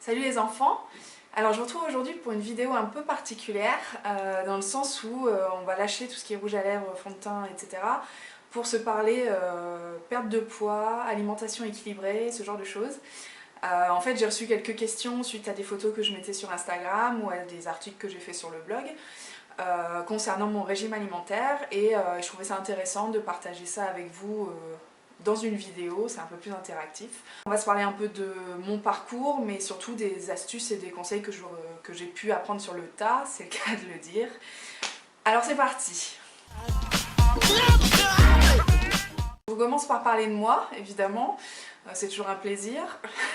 Salut les enfants! Alors je vous retrouve aujourd'hui pour une vidéo un peu particulière, dans le sens où on va lâcher tout ce qui est rouge à lèvres, fond de teint, etc. pour se parler perte de poids, alimentation équilibrée, ce genre de choses. En fait j'ai reçu quelques questions suite à des photos que je mettais sur Instagram ou à des articles que j'ai fait sur le blog concernant mon régime alimentaire et je trouvais ça intéressant de partager ça avec vous dans une vidéo, c'est un peu plus interactif. On va se parler un peu de mon parcours, mais surtout des astuces et des conseils que j'ai pu apprendre sur le tas, c'est le cas de le dire. Alors c'est parti! Je commence par parler de moi, évidemment, c'est toujours un plaisir.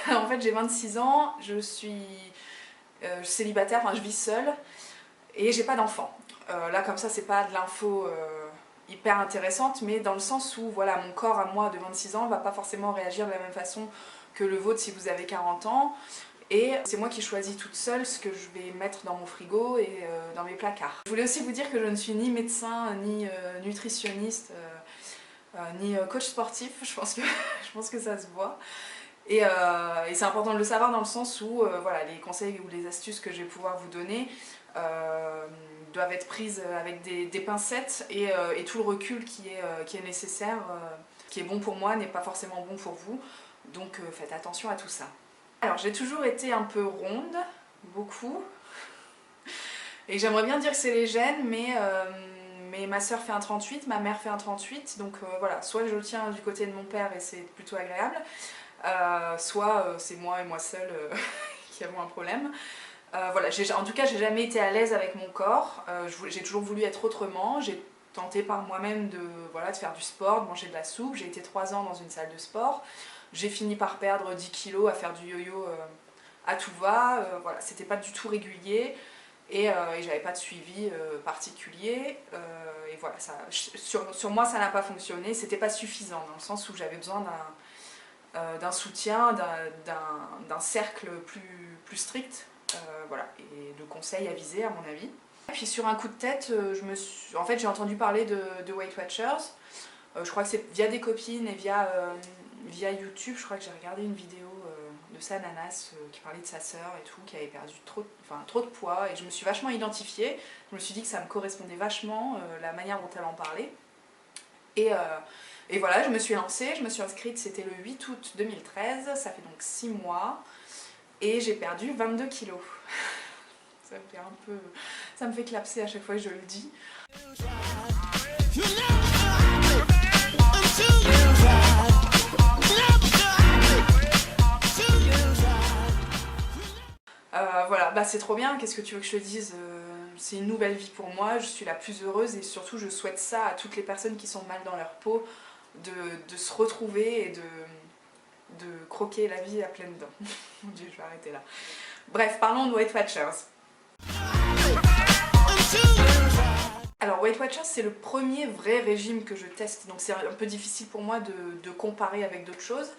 En fait j'ai 26 ans, je suis célibataire, enfin je vis seule, et j'ai pas d'enfant. Là comme ça c'est pas de l'info hyper intéressante, mais dans le sens où voilà, mon corps à moi de 26 ans va pas forcément réagir de la même façon que le vôtre si vous avez 40 ans. Et c'est moi qui choisis toute seule ce que je vais mettre dans mon frigo et dans mes placards. Je voulais aussi vous dire que je ne suis ni médecin, ni nutritionniste, ni coach sportif, je pense que ça se voit. Et c'est important de le savoir dans le sens où voilà, les conseils ou les astuces que je vais pouvoir vous donner doivent être prises avec des pincettes et tout le recul qui est nécessaire, qui est bon pour moi n'est pas forcément bon pour vous, donc faites attention à tout ça. Alors j'ai toujours été un peu ronde, beaucoup, et j'aimerais bien dire que c'est les gènes, mais ma soeur fait un 38, ma mère fait un 38, donc voilà, soit je le tiens du côté de mon père et c'est plutôt agréable, soit c'est moi et moi seule qui avons un problème. Voilà, en tout cas j'ai jamais été à l'aise avec mon corps, j'ai toujours voulu être autrement, j'ai tenté par moi-même de faire du sport, de manger de la soupe, j'ai été 3 ans dans une salle de sport, j'ai fini par perdre 10 kilos à faire du yo-yo à tout va, voilà, c'était pas du tout régulier et j'avais pas de suivi particulier et voilà, sur moi ça n'a pas fonctionné, c'était pas suffisant dans le sens où j'avais besoin d'un soutien, d'un cercle plus strict. Voilà, et de conseils avisés à mon avis. Et puis sur un coup de tête, en fait j'ai entendu parler de Weight Watchers. Je crois que c'est via des copines et via YouTube, je crois que j'ai regardé une vidéo de Sananas qui parlait de sa sœur et tout, qui avait perdu trop de poids, et je me suis vachement identifiée. Je me suis dit que ça me correspondait vachement, la manière dont elle en parlait. Et voilà, je me suis lancée, je me suis inscrite, c'était le 8 août 2013, ça fait donc 6 mois. Et j'ai perdu 22 kilos. Ça me fait clapser à chaque fois que je le dis. Voilà, bah c'est trop bien, qu'est-ce que tu veux que je te dise, c'est une nouvelle vie pour moi, je suis la plus heureuse et surtout je souhaite ça à toutes les personnes qui sont mal dans leur peau, de se retrouver et de croquer la vie à pleines dents. Mon Dieu, je vais arrêter là. Bref, parlons de Weight Watchers. Alors Weight Watchers c'est le premier vrai régime que je teste, donc c'est un peu difficile pour moi de comparer avec d'autres choses.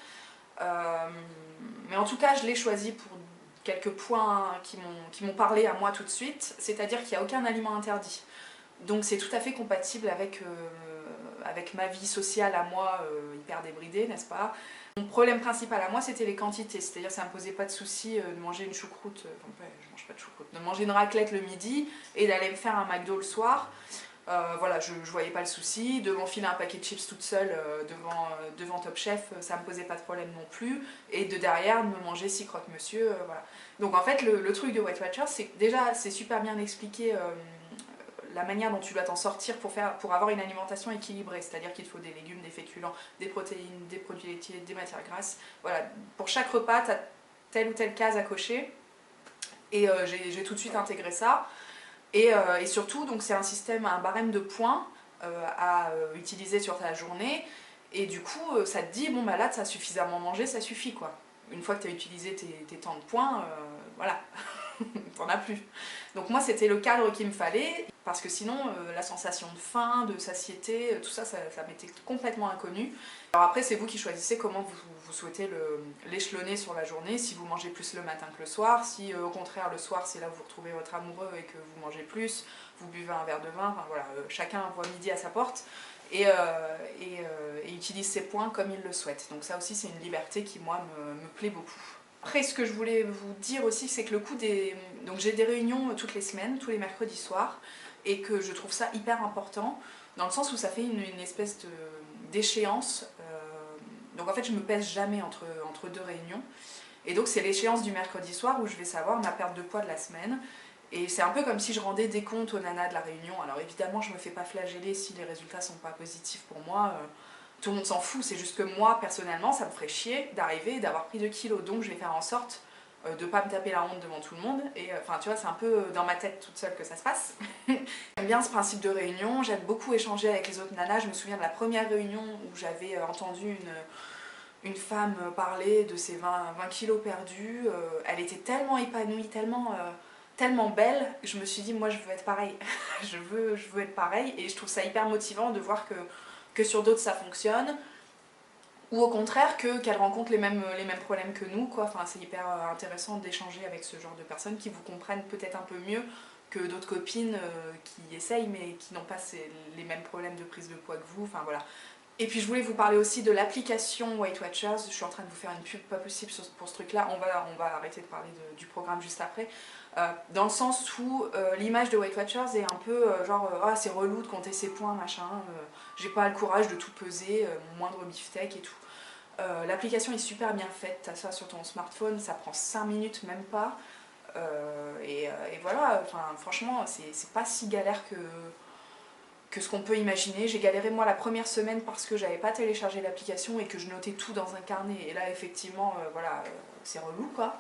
Mais en tout cas je l'ai choisi pour quelques points qui m'ont parlé à moi tout de suite, c'est-à-dire qu'il n'y a aucun aliment interdit. Donc c'est tout à fait compatible avec ma vie sociale à moi hyper débridée, n'est-ce pas? Mon problème principal à moi c'était les quantités, c'est-à-dire ça me posait pas de souci de manger une choucroute, je mange pas de choucroute, de manger une raclette le midi et d'aller me faire un McDo le soir. Voilà, je voyais pas le souci, de m'enfiler un paquet de chips toute seule devant Top Chef, ça me posait pas de problème non plus, et de derrière de me manger 6 croque-monsieur, voilà. Donc en fait le truc de Weight Watchers c'est que déjà c'est super bien expliqué la manière dont tu dois t'en sortir pour avoir une alimentation équilibrée, c'est-à-dire qu'il te faut des légumes, des féculents, des protéines, des produits laitiers, des matières grasses. Voilà, pour chaque repas, tu as telle ou telle case à cocher, et j'ai tout de suite intégré ça. Et surtout, c'est un système, un barème de points à utiliser sur ta journée, et du coup, ça te dit, bon bah là, tu as suffisamment mangé, ça suffit quoi. Une fois que tu as utilisé tes temps de points, voilà, t'en as plus. Donc moi c'était le cadre qu'il me fallait, parce que sinon la sensation de faim, de satiété, tout ça, ça m'était complètement inconnu. Alors après c'est vous qui choisissez comment vous souhaitez l'échelonner sur la journée, si vous mangez plus le matin que le soir, si au contraire le soir c'est là où vous retrouvez votre amoureux et que vous mangez plus, vous buvez un verre de vin, enfin voilà, chacun voit midi à sa porte. Et utilise ses points comme il le souhaite. Donc ça aussi c'est une liberté qui moi me plaît beaucoup. Après, ce que je voulais vous dire aussi, c'est que le coup des... Donc j'ai des réunions toutes les semaines, tous les mercredis soirs, et que je trouve ça hyper important, dans le sens où ça fait une espèce d'échéance. Donc en fait, je me pèse jamais entre deux réunions. Et donc c'est l'échéance du mercredi soir où je vais savoir ma perte de poids de la semaine. Et c'est un peu comme si je rendais des comptes aux nanas de la réunion. Alors évidemment, je me fais pas flageller si les résultats sont pas positifs pour moi. Tout le monde s'en fout, c'est juste que moi, personnellement, ça me ferait chier d'arriver et d'avoir pris 2 kilos. Donc je vais faire en sorte de pas me taper la honte devant tout le monde. Et enfin, tu vois, c'est un peu dans ma tête toute seule que ça se passe. J'aime bien ce principe de réunion, j'aime beaucoup échanger avec les autres nanas. Je me souviens de la première réunion où j'avais entendu une femme parler de ses 20 kilos perdus. Elle était tellement épanouie, tellement belle, je me suis dit, moi je veux être pareil. je veux être pareil, et je trouve ça hyper motivant de voir que sur d'autres ça fonctionne, ou au contraire qu'elle rencontre les mêmes problèmes que nous, quoi. Enfin, c'est hyper intéressant d'échanger avec ce genre de personnes qui vous comprennent peut-être un peu mieux que d'autres copines qui essayent mais qui n'ont pas les mêmes problèmes de prise de poids que vous, enfin voilà. Et puis je voulais vous parler aussi de l'application Weight Watchers. Je suis en train de vous faire une pub pas possible pour ce truc-là. On va arrêter de parler du programme juste après. Dans le sens où l'image de Weight Watchers est un peu genre ah, c'est relou de compter ses points, machin. J'ai pas le courage de tout peser, mon moindre beefsteak et tout. L'application est super bien faite. T'as ça sur ton smartphone, ça prend 5 minutes, même pas. Et voilà, enfin, franchement, c'est pas si galère que ce qu'on peut imaginer. J'ai galéré moi la première semaine parce que j'avais pas téléchargé l'application et que je notais tout dans un carnet, et là effectivement voilà, c'est relou quoi.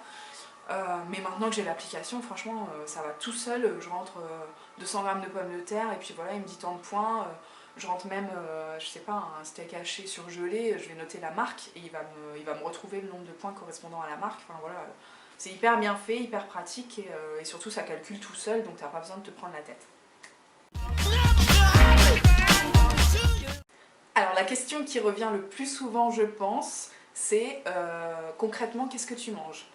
Mais maintenant que j'ai l'application, franchement ça va tout seul. Je rentre 200 grammes de pommes de terre et puis voilà, il me dit tant de points. Je rentre même, je sais pas, un steak haché surgelé, je vais noter la marque et il va me retrouver le nombre de points correspondant à la marque. Enfin voilà, c'est hyper bien fait, hyper pratique, et surtout ça calcule tout seul, donc t'as pas besoin de te prendre la tête. Alors la question qui revient le plus souvent, je pense, c'est concrètement qu'est-ce que tu manges?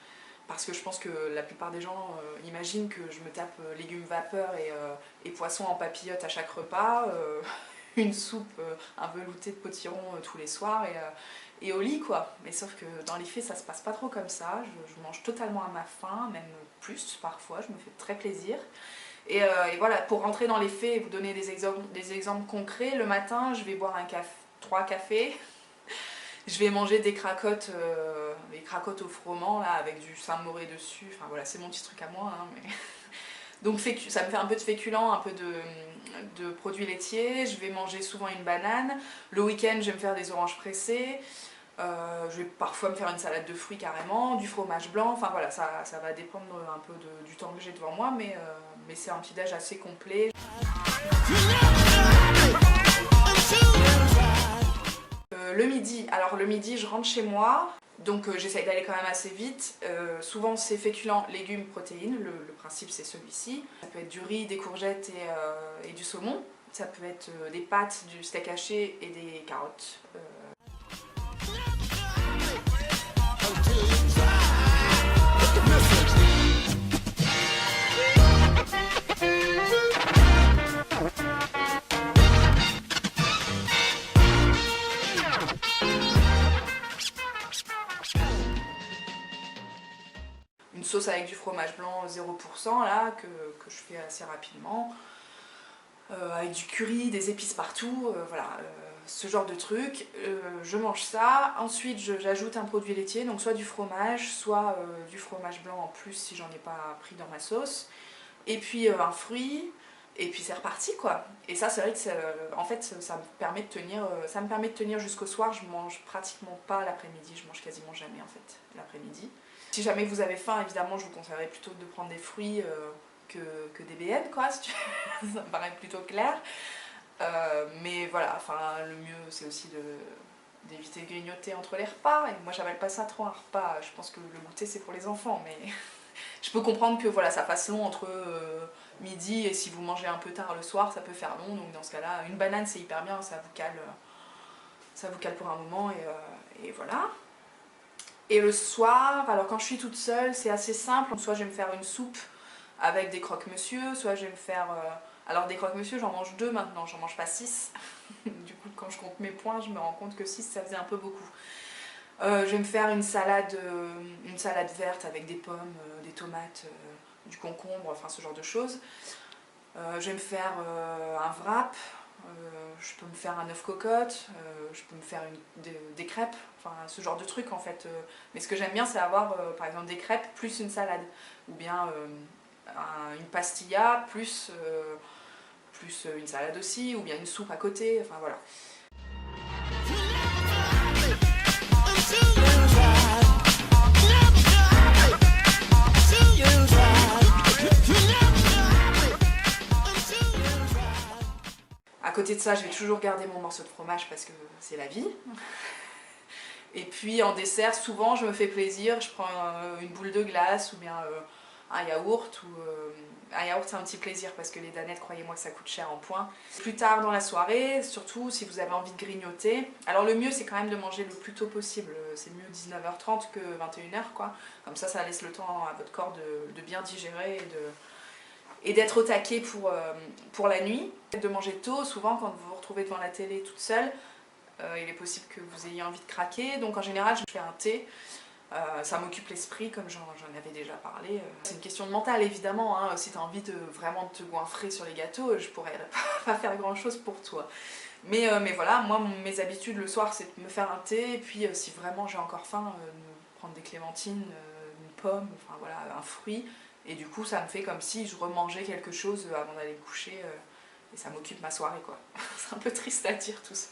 Parce que je pense que la plupart des gens imaginent que je me tape légumes vapeur et poissons en papillote à chaque repas, une soupe, un velouté de potiron tous les soirs et au lit quoi. Mais sauf que dans les faits ça se passe pas trop comme ça, je mange totalement à ma faim, même plus parfois, je me fais très plaisir. Et voilà, pour rentrer dans les faits et vous donner des exemples concrets, le matin je vais boire 3 cafés, je vais manger des cracottes au froment là, avec du Saint-Moré dessus, enfin voilà, c'est mon petit truc à moi. Hein, mais... Donc ça me fait un peu de féculent, un peu de produits laitiers. Je vais manger souvent une banane. Le week-end je vais me faire des oranges pressées. Je vais parfois me faire une salade de fruits carrément, du fromage blanc, enfin voilà, ça va dépendre un peu du temps que j'ai devant moi, mais c'est un petit-déj assez complet. Le midi, alors le midi je rentre chez moi, donc j'essaye d'aller quand même assez vite. Souvent c'est féculent, légumes, protéines, le principe c'est celui-ci. Ça peut être du riz, des courgettes et du saumon. Ça peut être des pâtes, du steak haché et des carottes. Une sauce avec du fromage blanc 0% là, que je fais assez rapidement. Avec du curry, des épices partout, voilà, ce genre de truc. Je mange ça, ensuite j'ajoute un produit laitier, donc soit du fromage, soit du fromage blanc en plus si j'en ai pas pris dans ma sauce, et puis un fruit, et puis c'est reparti quoi. Et ça c'est vrai que en fait ça me permet de tenir jusqu'au soir. Je mange pratiquement pas l'après-midi, je mange quasiment jamais en fait l'après-midi. Si jamais vous avez faim, évidemment je vous conseillerais plutôt de prendre des fruits que des BN quoi, si ça me paraît plutôt clair. Mais voilà, enfin le mieux c'est aussi d'éviter de grignoter entre les repas, et moi j'appelle pas ça trop un repas, je pense que le goûter c'est pour les enfants, mais je peux comprendre que voilà, ça fasse long entre midi et si vous mangez un peu tard le soir ça peut faire long, donc dans ce cas là une banane c'est hyper bien, ça vous cale pour un moment, et voilà. Et le soir, alors quand je suis toute seule c'est assez simple, soit je vais me faire une soupe avec des croque-monsieur, soit je vais me faire... alors des croque-monsieur j'en mange 2 maintenant, j'en mange pas 6. Du coup quand je compte mes points je me rends compte que 6 ça faisait un peu beaucoup. Je vais me faire une salade verte avec des pommes, des tomates, du concombre, enfin ce genre de choses. Je vais me faire un wrap, je peux me faire un œuf cocotte, je peux me faire des crêpes, enfin ce genre de trucs en fait. Mais ce que j'aime bien c'est avoir par exemple des crêpes plus une salade, ou bien une pastilla plus une salade aussi, ou bien une soupe à côté, enfin voilà. À côté de ça, je vais toujours garder mon morceau de fromage parce que c'est la vie. Et puis en dessert, souvent je me fais plaisir, je prends une boule de glace ou bien un yaourt. Un yaourt c'est un petit plaisir parce que les danettes, croyez-moi que ça coûte cher en points. Plus tard dans la soirée, surtout si vous avez envie de grignoter. Alors le mieux c'est quand même de manger le plus tôt possible, c'est mieux 19h30 que 21h quoi. Comme ça laisse le temps à votre corps de bien digérer et d'être au taquet pour la nuit. De manger tôt, souvent quand vous vous retrouvez devant la télé toute seule, il est possible que vous ayez envie de craquer, donc en général je fais un thé. Ça m'occupe l'esprit comme j'en avais déjà parlé. C'est une question de mental évidemment, hein. Si tu as envie de vraiment te goinfrer sur les gâteaux, je pourrais pas faire grand chose pour toi. Mais voilà, moi mes habitudes le soir c'est de me faire un thé, et puis si vraiment j'ai encore faim, de prendre des clémentines, une pomme, enfin voilà, un fruit. Et du coup ça me fait comme si je remangeais quelque chose avant d'aller me coucher, et ça m'occupe ma soirée quoi. C'est un peu triste à dire tout ça.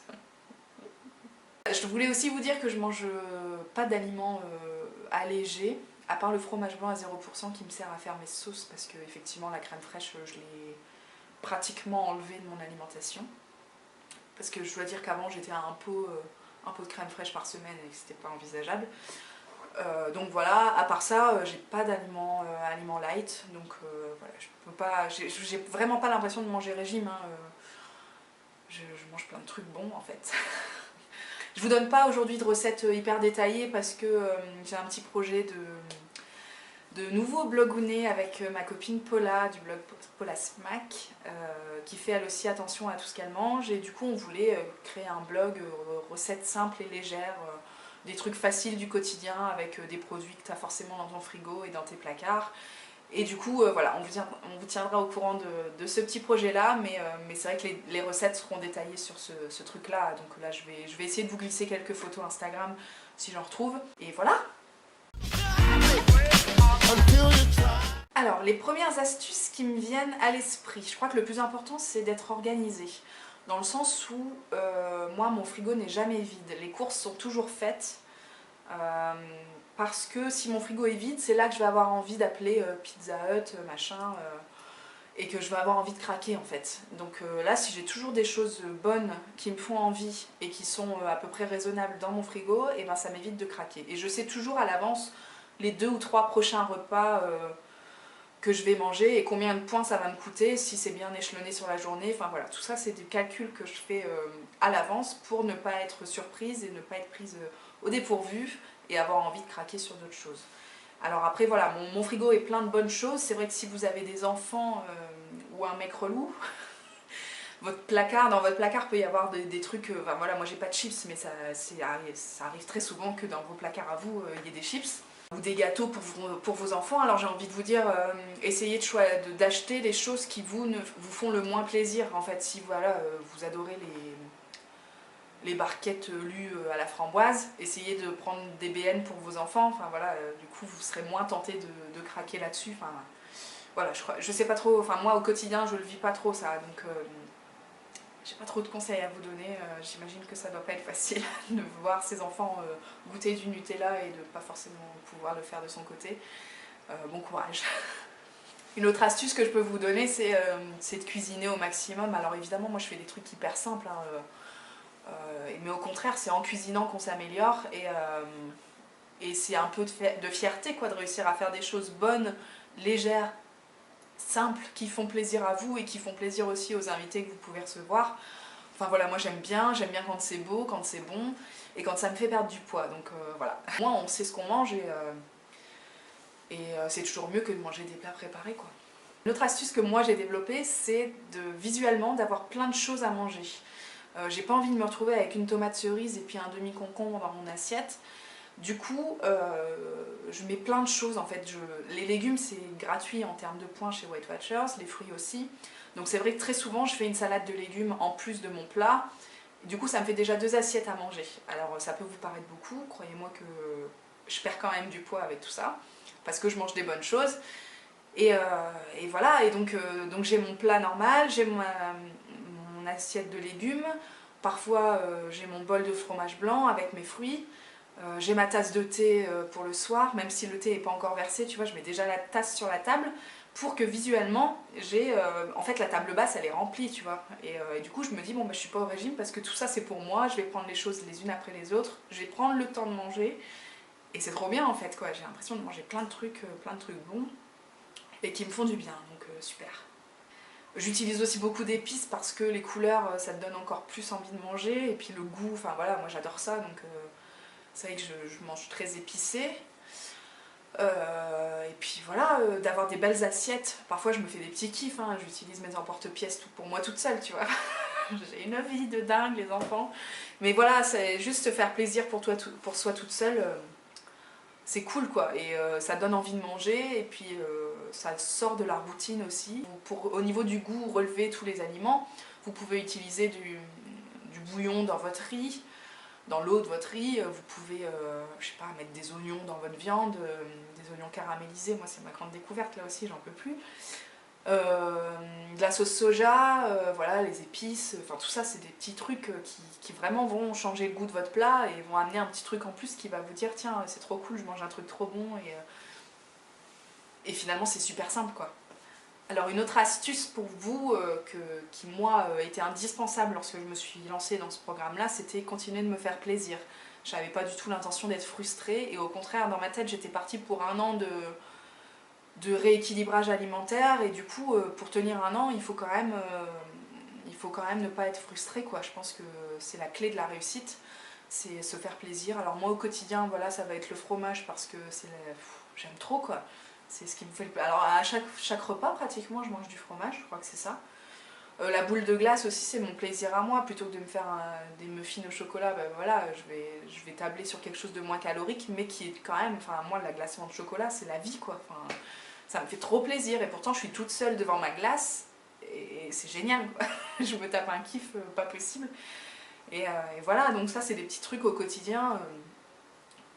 Je voulais aussi vous dire que je mange pas d'aliments allégés, à part le fromage blanc à 0% qui me sert à faire mes sauces, parce que effectivement la crème fraîche je l'ai pratiquement enlevée de mon alimentation. Parce que je dois dire qu'avant j'étais à un pot de crème fraîche par semaine et que c'était pas envisageable. Donc voilà, à part ça, j'ai pas d'aliments light, donc voilà, je peux pas, j'ai vraiment pas l'impression de manger régime, hein. Je mange plein de trucs bons en fait. Je vous donne pas aujourd'hui de recettes hyper détaillées parce que j'ai un petit projet de nouveau blogounet avec ma copine Paula du blog Paula Smack, qui fait elle aussi attention à tout ce qu'elle mange, et du coup on voulait créer un blog recettes simples et légères, des trucs faciles du quotidien avec des produits que tu as forcément dans ton frigo et dans tes placards. Et du coup, voilà, on vous tiendra au courant de ce petit projet-là, mais c'est vrai que les recettes seront détaillées sur ce truc-là. Donc là, je vais essayer de vous glisser quelques photos Instagram si j'en retrouve. Et voilà! Alors, les premières astuces qui me viennent à l'esprit, je crois que le plus important, c'est d'être organisé. Dans le sens où, moi, mon frigo n'est jamais vide. Les courses sont toujours faites. Parce que si mon frigo est vide, c'est là que je vais avoir envie d'appeler Pizza Hut, machin, et que je vais avoir envie de craquer en fait. Donc là, si j'ai toujours des choses bonnes qui me font envie et qui sont à peu près raisonnables dans mon frigo, et ben ça m'évite de craquer. Et je sais toujours à l'avance les 2 ou 3 prochains repas que je vais manger et combien de points ça va me coûter, si c'est bien échelonné sur la journée. Enfin voilà, tout ça c'est des calculs que je fais à l'avance pour ne pas être surprise et ne pas être prise au dépourvu et avoir envie de craquer sur d'autres choses. Alors après voilà, mon frigo est plein de bonnes choses. C'est vrai que si vous avez des enfants ou un mec relou, dans votre placard peut y avoir des trucs, enfin voilà, moi j'ai pas de chips, mais ça arrive très souvent que dans vos placards à vous, il y ait des chips ou des gâteaux pour vos enfants. Alors j'ai envie de vous dire, essayez d'acheter les choses qui vous font le moins plaisir. En fait, si voilà, vous adorez les barquettes lues à la framboise, essayez de prendre des BN pour vos enfants. Enfin voilà, du coup vous serez moins tenté de craquer là-dessus. Enfin voilà, je sais pas trop, enfin moi au quotidien je le vis pas trop ça, donc j'ai pas trop de conseils à vous donner. J'imagine que ça doit pas être facile de voir ses enfants goûter du Nutella et de pas forcément pouvoir le faire de son côté. Bon courage. Une autre astuce que je peux vous donner, c'est de cuisiner au maximum. Alors évidemment moi je fais des trucs hyper simples, hein, mais au contraire c'est en cuisinant qu'on s'améliore, et c'est un peu de fierté quoi, de réussir à faire des choses bonnes, légères, simples, qui font plaisir à vous et qui font plaisir aussi aux invités que vous pouvez recevoir. Enfin voilà, moi j'aime bien quand c'est beau, quand c'est bon et quand ça me fait perdre du poids. Donc voilà, moi on sait ce qu'on mange et c'est toujours mieux que de manger des plats préparés quoi. Une autre astuce que moi j'ai développée, c'est visuellement d'avoir plein de choses à manger. J'ai pas envie de me retrouver avec une tomate cerise et puis un demi-concombre dans mon assiette. Du coup, je mets plein de choses en fait. Les légumes c'est gratuit en termes de points chez Weight Watchers, les fruits aussi. Donc c'est vrai que très souvent je fais une salade de légumes en plus de mon plat. Du coup ça me fait déjà 2 assiettes à manger. Alors ça peut vous paraître beaucoup, croyez-moi que je perds quand même du poids avec tout ça. Parce que je mange des bonnes choses. Et, et voilà, et donc j'ai mon plat normal, j'ai mon assiette de légumes. Parfois j'ai mon bol de fromage blanc avec mes fruits. J'ai ma tasse de thé pour le soir, même si le thé n'est pas encore versé, tu vois, je mets déjà la tasse sur la table pour que visuellement, en fait, la table basse, elle est remplie, tu vois. Et du coup, je me dis, bon, bah, je suis pas au régime parce que tout ça, c'est pour moi, je vais prendre les choses les unes après les autres, je vais prendre le temps de manger. Et c'est trop bien, en fait, quoi. J'ai l'impression de manger plein de trucs bons et qui me font du bien, donc super. J'utilise aussi beaucoup d'épices parce que les couleurs, ça te donne encore plus envie de manger, et puis le goût, enfin voilà, moi j'adore ça, donc c'est vrai que je mange très épicé. Et puis voilà, d'avoir des belles assiettes. Parfois je me fais des petits kiffs, hein. J'utilise mes emporte-pièces pour moi toute seule, tu vois. J'ai une vie de dingue, les enfants. Mais voilà, c'est juste se faire plaisir pour soi toute seule. C'est cool quoi, et ça donne envie de manger, et puis ça sort de la routine aussi. Pour, au niveau du goût, relever tous les aliments, vous pouvez utiliser du bouillon dans votre riz, dans l'eau de votre riz, vous pouvez, je sais pas, mettre des oignons dans votre viande, des oignons caramélisés, moi c'est ma grande découverte là aussi, j'en peux plus. De la sauce soja, voilà, les épices, enfin tout ça c'est des petits trucs qui vraiment vont changer le goût de votre plat et vont amener un petit truc en plus qui va vous dire tiens c'est trop cool, je mange un truc trop bon et finalement c'est super simple quoi. Alors une autre astuce pour vous qui moi était indispensable lorsque je me suis lancée dans ce programme là, c'était continuer de me faire plaisir. Je n'avais pas du tout l'intention d'être frustrée et au contraire dans ma tête j'étais partie pour un an de rééquilibrage alimentaire et du coup pour tenir un an il faut quand même ne pas être frustré quoi. Je pense que c'est la clé de la réussite, c'est se faire plaisir. Alors moi au quotidien voilà ça va être le fromage parce que j'aime trop quoi, c'est ce qui me fait le... Alors à chaque repas pratiquement je mange du fromage, je crois que c'est ça. La boule de glace aussi c'est mon plaisir à moi, plutôt que de me faire des muffins au chocolat, ben voilà, je vais tabler sur quelque chose de moins calorique mais qui est quand même, enfin moi la glacement de chocolat c'est la vie quoi, enfin, ça me fait trop plaisir et pourtant je suis toute seule devant ma glace et c'est génial quoi. Je me tape un kiff pas possible et voilà, donc ça c'est des petits trucs au quotidien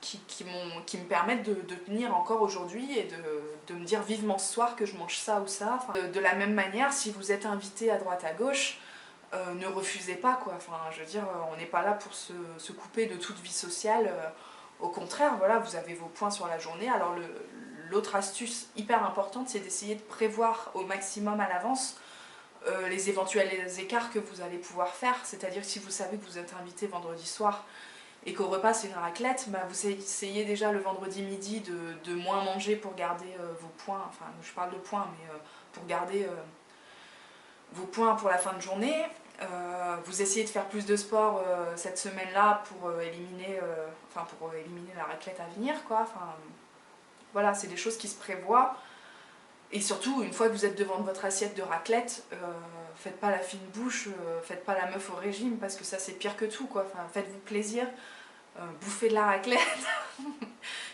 qui me permettent de tenir encore aujourd'hui et de me dire vivement ce soir que je mange ça ou ça. Enfin, de la même manière, si vous êtes invité à droite à gauche, ne refusez pas quoi. Enfin, je veux dire, on n'est pas là pour se couper de toute vie sociale. Au contraire, voilà, vous avez vos points sur la journée. Alors l'autre astuce hyper importante, c'est d'essayer de prévoir au maximum à l'avance les éventuels écarts que vous allez pouvoir faire. C'est-à-dire que si vous savez que vous êtes invité vendredi soir et qu'au repas c'est une raclette, bah vous essayez déjà le vendredi midi de moins manger pour garder vos points, enfin je parle de points, mais pour garder vos points pour la fin de journée. Vous essayez de faire plus de sport cette semaine-là pour éliminer la raclette à venir, quoi. Enfin, voilà, c'est des choses qui se prévoient. Et surtout, une fois que vous êtes devant votre assiette de raclette, faites pas la fine bouche, faites pas la meuf au régime, parce que ça c'est pire que tout, quoi. Enfin, faites-vous plaisir, bouffez de la raclette.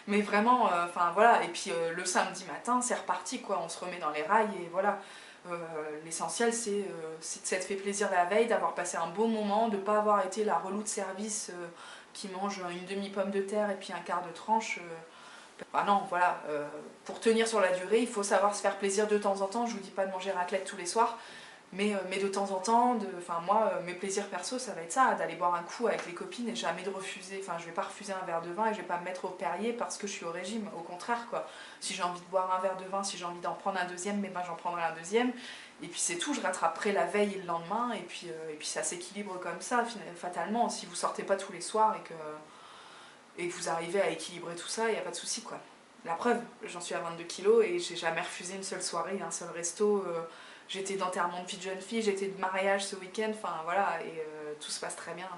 Mais vraiment, enfin voilà, et puis le samedi matin, c'est reparti, quoi. On se remet dans les rails et voilà. L'essentiel c'est de s'être fait plaisir la veille, d'avoir passé un beau moment, de ne pas avoir été la relou de service qui mange une demi-pomme de terre et puis un quart de tranche. Enfin non, voilà, pour tenir sur la durée, il faut savoir se faire plaisir de temps en temps. Je vous dis pas de manger raclette tous les soirs, mais de temps en temps, enfin moi, mes plaisirs perso, ça va être ça, d'aller boire un coup avec les copines et jamais de refuser. Enfin, je vais pas refuser un verre de vin et je vais pas me mettre au Perrier parce que je suis au régime. Au contraire, quoi. Si j'ai envie de boire un verre de vin, si j'ai envie d'en prendre un deuxième, mais ben j'en prendrai un deuxième. Et puis c'est tout, je rattraperai la veille et le lendemain, et puis ça s'équilibre comme ça, fatalement. Si vous sortez pas tous les soirs et que vous arrivez à équilibrer tout ça, il n'y a pas de souci, quoi. La preuve, j'en suis à 22 kilos et j'ai jamais refusé une seule soirée, un seul resto. J'étais d'enterrement de vie de jeune fille, j'étais de mariage ce week-end, enfin voilà, et tout se passe très bien,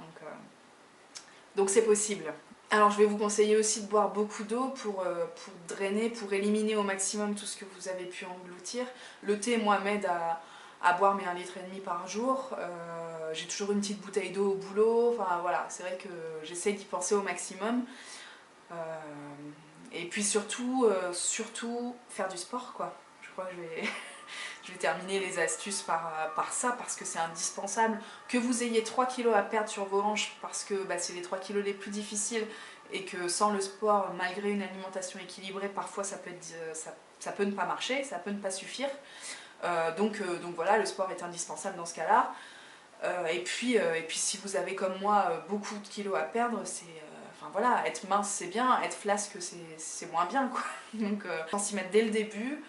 donc c'est possible. Alors je vais vous conseiller aussi de boire beaucoup d'eau pour drainer, pour éliminer au maximum tout ce que vous avez pu engloutir. Le thé, moi, m'aide à boire mes 1,5 litre par jour. J'ai toujours une petite bouteille d'eau au boulot, enfin voilà, c'est vrai que j'essaye d'y penser au maximum. Et puis surtout faire du sport quoi. Je crois que je vais terminer les astuces par ça parce que c'est indispensable. Que vous ayez 3 kilos à perdre sur vos hanches parce que c'est les 3 kilos les plus difficiles et que sans le sport, malgré une alimentation équilibrée, parfois ça peut ne pas marcher, ça peut ne pas suffire. Donc voilà, le sport est indispensable dans ce cas-là. Et puis si vous avez comme moi beaucoup de kilos à perdre, enfin voilà, être mince c'est bien, être flasque c'est moins bien quoi. Donc on s'y mettre dès le début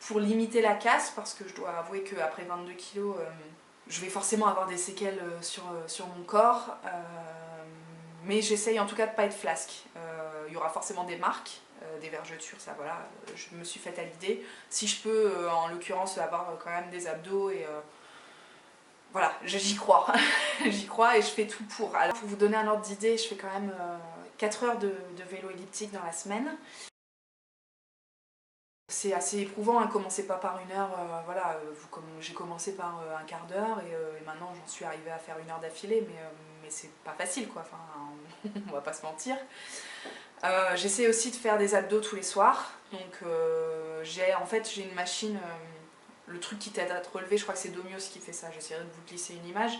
pour limiter la casse parce que je dois avouer qu'après 22 kilos, je vais forcément avoir des séquelles sur mon corps. Mais j'essaye en tout cas de ne pas être flasque. Il y aura forcément des marques, des vergetures, ça voilà, je me suis faite à l'idée. Si je peux, en l'occurrence, avoir quand même des abdos et voilà, j'y crois. J'y crois et je fais tout pour. Alors pour vous donner un ordre d'idée, je fais quand même 4 heures de vélo elliptique dans la semaine. C'est assez éprouvant, hein, commencez pas par 1 heure, voilà, j'ai commencé par un quart d'heure et maintenant j'en suis arrivée à faire 1 heure d'affilée, mais c'est pas facile quoi, enfin, on va pas se mentir. J'essaie aussi de faire des abdos tous les soirs, donc en fait j'ai une machine, le truc qui t'aide à te relever, je crois que c'est Domios qui fait ça, j'essaierai de vous glisser une image.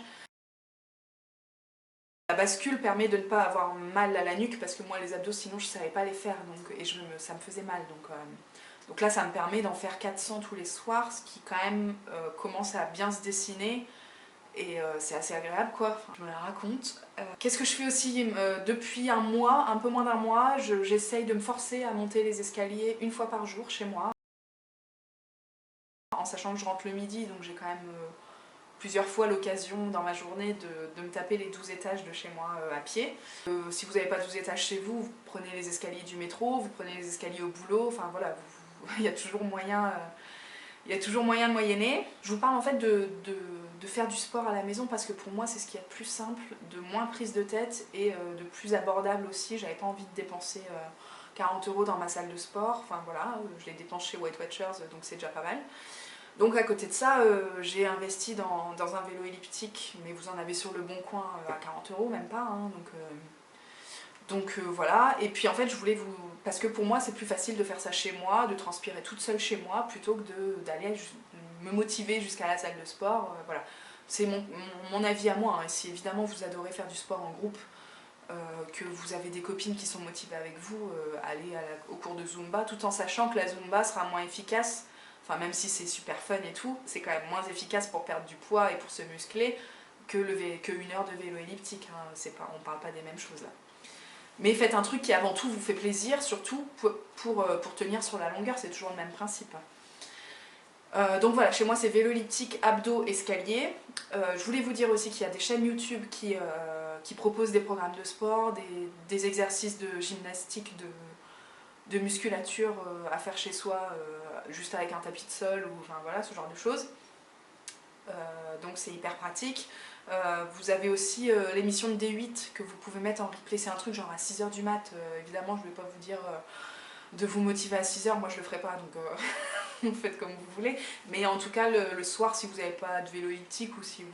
La bascule permet de ne pas avoir mal à la nuque parce que moi les abdos sinon je savais pas les faire et ça me faisait mal donc là ça me permet d'en faire 400 tous les soirs, ce qui quand même commence à bien se dessiner et c'est assez agréable quoi, enfin, je me la raconte. Qu'est-ce que je fais aussi depuis un mois, un peu moins d'un mois, j'essaye de me forcer à monter les escaliers 1 fois par jour chez moi. En sachant que je rentre le midi donc j'ai quand même plusieurs fois l'occasion dans ma journée de me taper les 12 étages de chez moi à pied. Si vous n'avez pas 12 étages chez vous, vous prenez les escaliers du métro, vous prenez les escaliers au boulot, enfin voilà, il y a toujours moyen de moyenner. Je vous parle en fait de faire du sport à la maison parce que pour moi c'est ce qui est le plus simple, de moins prise de tête et de plus abordable aussi. J'avais pas envie de dépenser 40 € dans ma salle de sport, enfin voilà, je les dépense chez Weight Watchers donc c'est déjà pas mal. Donc à côté de ça, j'ai investi dans un vélo elliptique, mais vous en avez sur le Bon Coin à 40 €, même pas, hein, donc voilà. Et puis en fait je voulais parce que pour moi c'est plus facile de faire ça chez moi, de transpirer toute seule chez moi, plutôt que d'aller me motiver jusqu'à la salle de sport, voilà. C'est mon avis à moi, hein. Si évidemment vous adorez faire du sport en groupe, que vous avez des copines qui sont motivées avec vous, allez au cours de Zumba, tout en sachant que la Zumba sera moins efficace. Enfin, même si c'est super fun et tout, c'est quand même moins efficace pour perdre du poids et pour se muscler que 1 heure de vélo elliptique. Hein. On ne parle pas des mêmes choses là. Mais faites un truc qui avant tout vous fait plaisir, surtout pour tenir sur la longueur, c'est toujours le même principe. Donc voilà, chez moi c'est vélo elliptique, abdos, escalier. Je voulais vous dire aussi qu'il y a des chaînes YouTube qui proposent des programmes de sport, des exercices de gymnastique, de musculature à faire chez soi, juste avec un tapis de sol, ou enfin voilà, ce genre de choses. Donc c'est hyper pratique. Vous avez aussi l'émission de D8 que vous pouvez mettre en replay, c'est un truc genre à 6 h du mat, évidemment je ne vais pas vous dire de vous motiver à 6 h, moi je le ferai pas, donc vous faites comme vous voulez. Mais en tout cas le soir, si vous n'avez pas de vélo elliptique ou si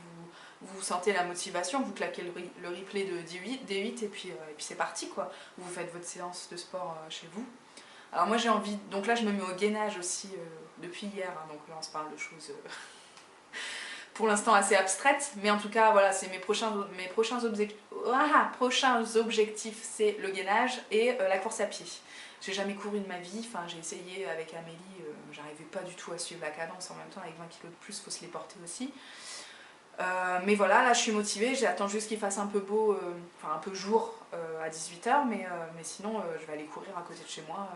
vous sentez la motivation, vous claquez le replay de D8 et puis c'est parti quoi. Vous faites votre séance de sport chez vous. Alors moi j'ai envie, donc là je me mets au gainage aussi depuis hier, hein, donc là on se parle de choses pour l'instant assez abstraites, mais en tout cas voilà, c'est mes prochains objectifs, c'est le gainage et la course à pied. J'ai jamais couru de ma vie, enfin j'ai essayé avec Amélie, j'arrivais pas du tout à suivre la cadence, en même temps avec 20 kg de plus, il faut se les porter aussi. Mais voilà, là je suis motivée, j'attends juste qu'il fasse un peu beau, enfin un peu jour à 18 h, mais sinon je vais aller courir à côté de chez moi.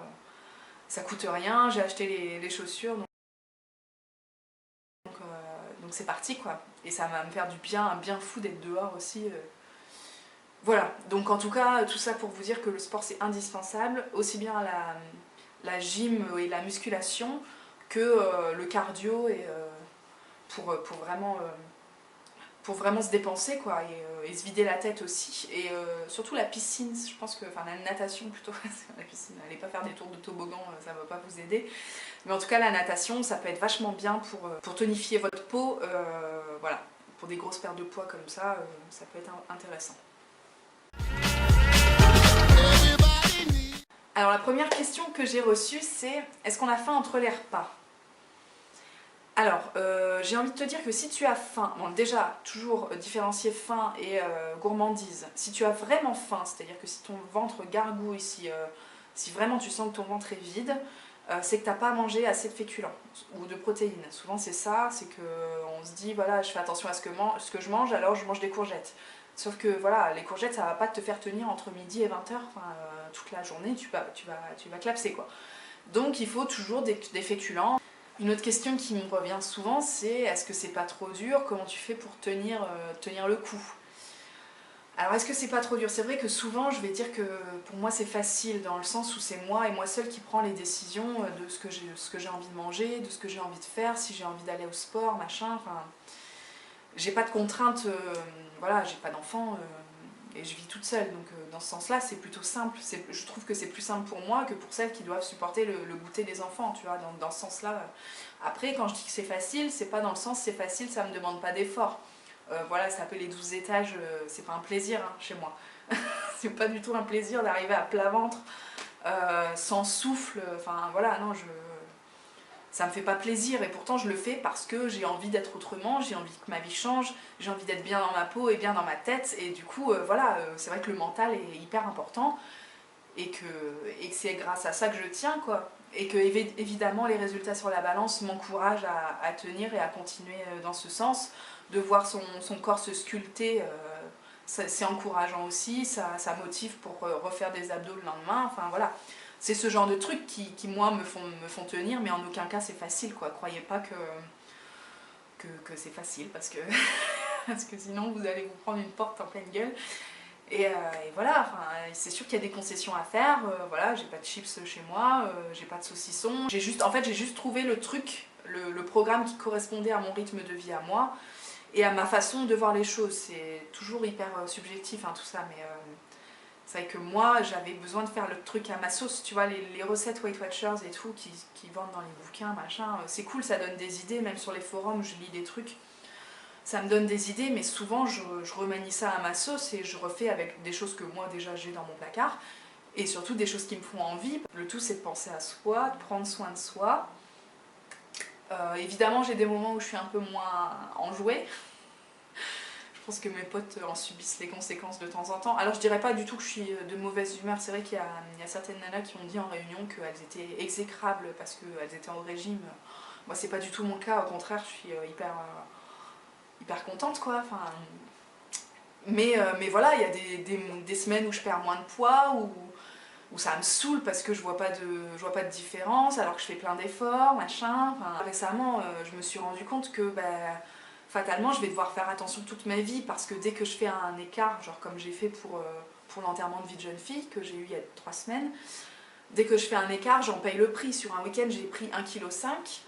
Ça coûte rien, j'ai acheté les chaussures, donc c'est parti quoi. Et ça va me faire du bien, un bien fou d'être dehors aussi. Voilà, donc en tout cas, tout ça pour vous dire que le sport c'est indispensable, aussi bien la gym et la musculation que le cardio et pour vraiment se dépenser quoi, et se vider la tête aussi, et surtout la piscine, je pense que, enfin la natation plutôt, la piscine, n'allez pas faire des tours de toboggan, ça va pas vous aider, mais en tout cas la natation ça peut être vachement bien pour tonifier votre peau, voilà, pour des grosses pertes de poids comme ça peut être intéressant. Première question que j'ai reçue, c'est est-ce qu'on a faim entre les repas? Alors, j'ai envie de te dire que si tu as faim, bon déjà, toujours différencier faim et gourmandise. Si tu as vraiment faim, c'est-à-dire que si ton ventre gargouille, si vraiment tu sens que ton ventre est vide, c'est que tu n'as pas mangé assez de féculents ou de protéines. Souvent c'est ça, c'est qu'on se dit, voilà, je fais attention à ce que je mange, alors je mange des courgettes. Sauf que voilà, les courgettes, ça va pas te faire tenir entre midi et 20h, enfin, toute la journée, tu vas clapser quoi. Donc il faut toujours des féculents. Une autre question qui me revient souvent, c'est est-ce que c'est pas trop dur? Comment tu fais pour tenir le coup? Alors est-ce que c'est pas trop dur? C'est vrai que souvent je vais dire que pour moi c'est facile dans le sens où c'est moi et moi seule qui prends les décisions de ce que j'ai envie de manger, de ce que j'ai envie de faire, si j'ai envie d'aller au sport, machin, enfin... J'ai pas de contraintes, voilà, j'ai pas d'enfant et je vis toute seule, donc dans ce sens-là c'est plutôt simple. Je trouve que c'est plus simple pour moi que pour celles qui doivent supporter le goûter des enfants, tu vois, dans ce sens-là. Après quand je dis que c'est facile, c'est pas dans le sens c'est facile, ça me demande pas d'effort. Voilà, ça s'appelle les 12 étages, c'est pas un plaisir hein, chez moi. C'est pas du tout un plaisir d'arriver à plat ventre, sans souffle, enfin voilà, non, ça me fait pas plaisir et pourtant je le fais parce que j'ai envie d'être autrement, j'ai envie que ma vie change, j'ai envie d'être bien dans ma peau et bien dans ma tête et du coup voilà, c'est vrai que le mental est hyper important et que c'est grâce à ça que je tiens quoi. Et que évidemment les résultats sur la balance m'encouragent à tenir et à continuer dans ce sens, de voir son corps se sculpter, c'est encourageant aussi, ça motive pour refaire des abdos le lendemain, enfin voilà. C'est ce genre de trucs qui moi me font tenir, mais en aucun cas c'est facile quoi. Croyez pas que c'est facile parce que, parce que sinon vous allez vous prendre une porte en pleine gueule. Et voilà, enfin, c'est sûr qu'il y a des concessions à faire, voilà, j'ai pas de chips chez moi, j'ai pas de saucisson. En fait, j'ai juste trouvé le truc, le programme qui correspondait à mon rythme de vie à moi et à ma façon de voir les choses. C'est toujours hyper subjectif hein, tout ça, mais c'est vrai que moi j'avais besoin de faire le truc à ma sauce, tu vois, les recettes Weight Watchers et tout qui vendent dans les bouquins, machin, c'est cool, ça donne des idées, même sur les forums je lis des trucs. Ça me donne des idées, mais souvent je remanie ça à ma sauce et je refais avec des choses que moi déjà j'ai dans mon placard et surtout des choses qui me font envie. Le tout c'est de penser à soi, de prendre soin de soi. Évidemment j'ai des moments où je suis un peu moins enjouée. Je pense que mes potes en subissent les conséquences de temps en temps. Alors je dirais pas du tout que je suis de mauvaise humeur, c'est vrai qu'il y a certaines nanas qui ont dit en réunion qu'elles étaient exécrables parce qu'elles étaient au régime. Moi c'est pas du tout mon cas, au contraire je suis hyper contente quoi, enfin, mais voilà, il y a des semaines où je perds moins de poids, où ça me saoule parce que je vois pas de différence alors que je fais plein d'efforts, machin. Enfin, récemment je me suis rendu compte que fatalement je vais devoir faire attention toute ma vie parce que dès que je fais un écart, genre comme j'ai fait pour l'enterrement de vie de jeune fille que j'ai eu il y a 3 semaines, dès que je fais un écart, j'en paye le prix. Sur un week-end, j'ai pris 1,5 kg,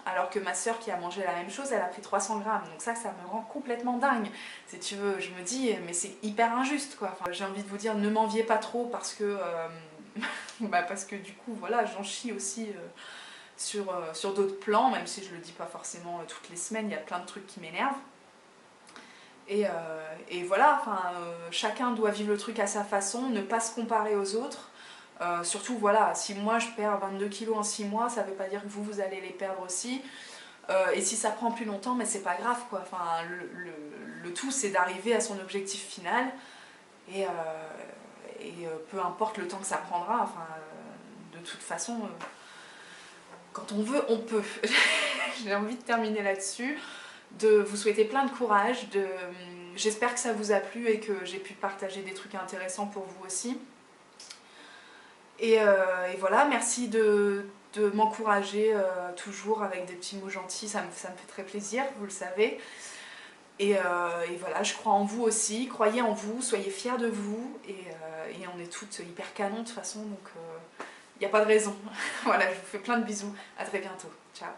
alors que ma soeur qui a mangé la même chose, elle a pris 300 grammes. Donc ça me rend complètement dingue. Si tu veux, je me dis, mais c'est hyper injuste, quoi. Enfin, j'ai envie de vous dire, ne m'enviez pas trop parce que, parce que du coup, voilà, j'en chie aussi sur d'autres plans, même si je le dis pas forcément toutes les semaines, il y a plein de trucs qui m'énervent. Et voilà, enfin, chacun doit vivre le truc à sa façon, ne pas se comparer aux autres. Surtout voilà, si moi je perds 22 kilos en 6 mois, ça veut pas dire que vous allez les perdre aussi. Et si ça prend plus longtemps, mais c'est pas grave quoi. Enfin, le tout c'est d'arriver à son objectif final et peu importe le temps que ça prendra, enfin, de toute façon, quand on veut, on peut. J'ai envie de terminer là-dessus, de vous souhaiter plein de courage, j'espère que ça vous a plu et que j'ai pu partager des trucs intéressants pour vous aussi. Et voilà, merci de m'encourager toujours avec des petits mots gentils, ça me fait très plaisir, vous le savez. Et voilà, je crois en vous aussi, croyez en vous, soyez fiers de vous, et on est toutes hyper canon de toute façon, donc il n'y a pas de raison. Voilà, je vous fais plein de bisous, à très bientôt, ciao.